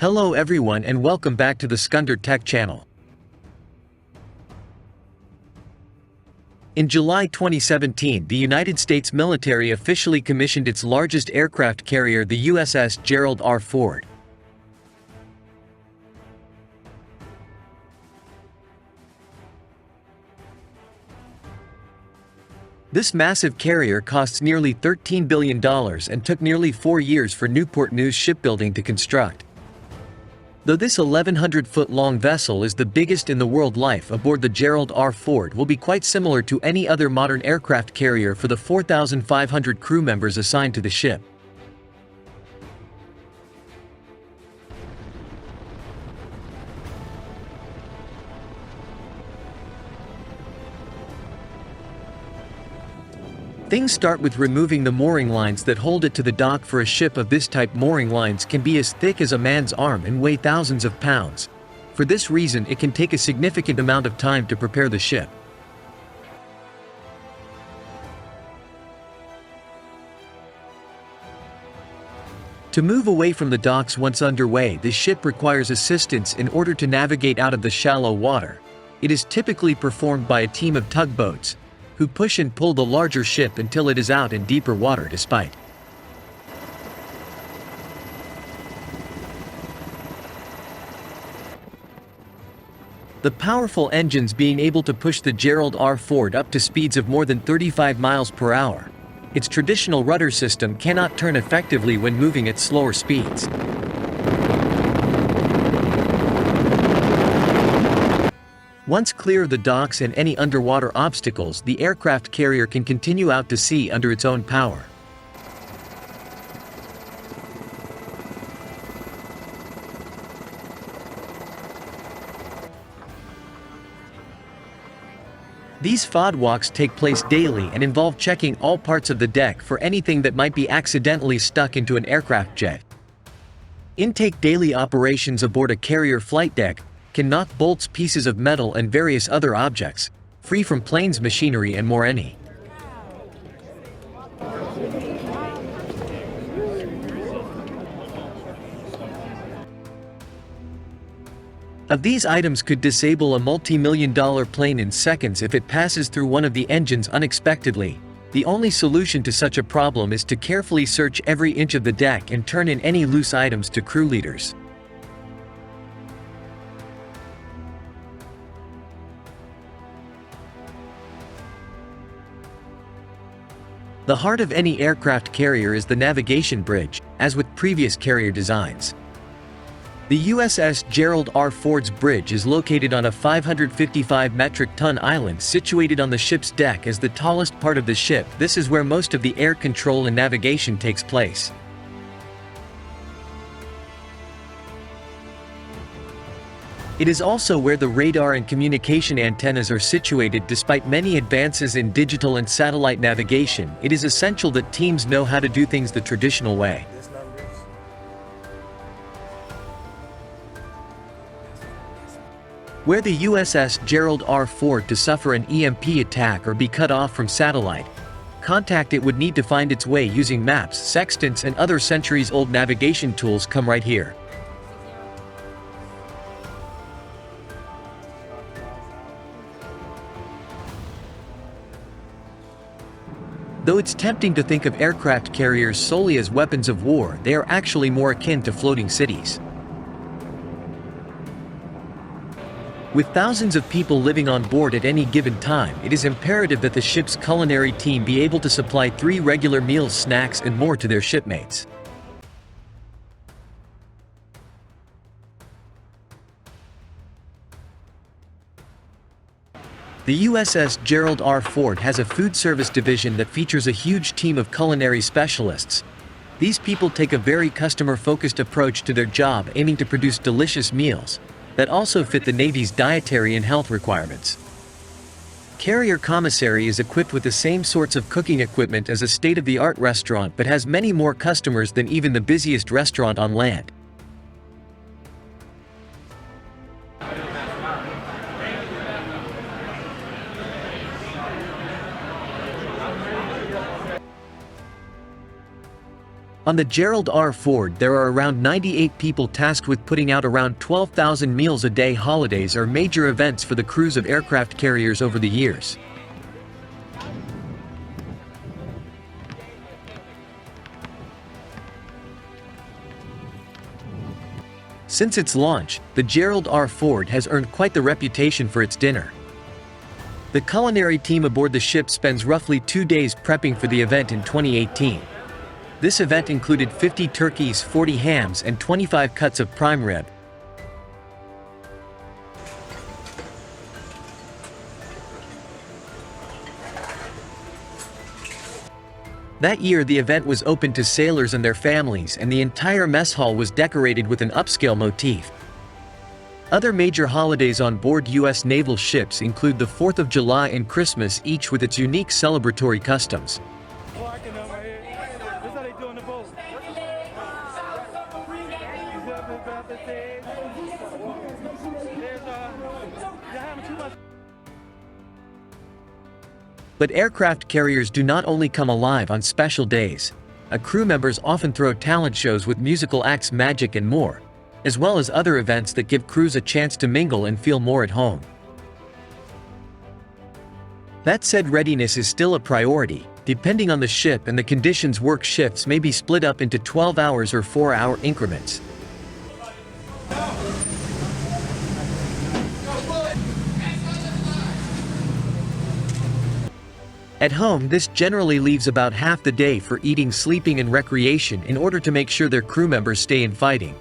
Hello everyone and welcome back to the Skundert Tech channel. In July 2017, the United States military officially commissioned its largest aircraft carrier, the USS Gerald R Ford. This massive carrier costs nearly $13 billion and took nearly 4 years for Newport News Shipbuilding to construct. Though this 1,100-foot-long vessel is the biggest in the world, life aboard the Gerald R Ford will be quite similar to any other modern aircraft carrier for the 4,500 crew members assigned to the ship. Things start with removing the mooring lines that hold it to the dock. For a ship of this type, mooring lines can be as thick as a man's arm and weigh thousands of pounds. For this reason, it can take a significant amount of time to prepare the ship. To move away from the docks once underway, the ship requires assistance in order to navigate out of the shallow water. It is typically performed by a team of tugboats, who push and pull the larger ship until it is out in deeper water. Despite the powerful engines being able to push the Gerald R Ford up to speeds of more than 35 miles per hour, its traditional rudder system cannot turn effectively when moving at slower speeds. Once clear of the docks and any underwater obstacles, the aircraft carrier can continue out to sea under its own power. These FOD walks take place daily and involve checking all parts of the deck for anything that might be accidentally stuck into an aircraft jet. Intake daily operations aboard a carrier flight deck can knock bolts, pieces of metal and various other objects, free from planes, machinery and more. Any of these items could disable a multi-million-dollar plane in seconds if it passes through one of the engines unexpectedly. The only solution to such a problem is to carefully search every inch of the deck and turn in any loose items to crew leaders. The heart of any aircraft carrier is the navigation bridge, as with previous carrier designs. The USS Gerald R Ford's bridge is located on a 555 metric ton island situated on the ship's deck as the tallest part of the ship. This is where most of the air control and navigation takes place. It is also where the radar and communication antennas are situated. Despite many advances in digital and satellite navigation, it is essential that teams know how to do things the traditional way. Were the USS Gerald R Ford to suffer an EMP attack or be cut off from satellite contact, it would need to find its way using maps, sextants and other centuries-old navigation tools. Come right here. Though it's tempting to think of aircraft carriers solely as weapons of war, they are actually more akin to floating cities. With thousands of people living on board at any given time, it is imperative that the ship's culinary team be able to supply 3 regular meals, snacks, and more to their shipmates. The USS Gerald R Ford has a food service division that features a huge team of culinary specialists. These people take a very customer-focused approach to their job, aiming to produce delicious meals that also fit the Navy's dietary and health requirements. Carrier Commissary is equipped with the same sorts of cooking equipment as a state-of-the-art restaurant, but has many more customers than even the busiest restaurant on land. On the Gerald R Ford, there are around 98 people tasked with putting out around 12,000 meals a day. Holidays are major events for the crews of aircraft carriers over the years. Since its launch, the Gerald R Ford has earned quite the reputation for its dinner. The culinary team aboard the ship spends roughly 2 days prepping for the event in 2018. This event included 50 turkeys, 40 hams, and 25 cuts of prime rib. That year the event was open to sailors and their families, and the entire mess hall was decorated with an upscale motif. Other major holidays on board U.S. naval ships include the 4th of July and Christmas, each with its unique celebratory customs. But aircraft carriers do not only come alive on special days. Crew members often throw talent shows with musical acts, magic, and more, as well as other events that give crews a chance to mingle and feel more at home. That said, readiness is still a priority. Depending on the ship and the conditions, work shifts may be split up into 12 hours or 4-hour increments. At home, this generally leaves about half the day for eating, sleeping, and recreation in order to make sure their crew members stay in fighting.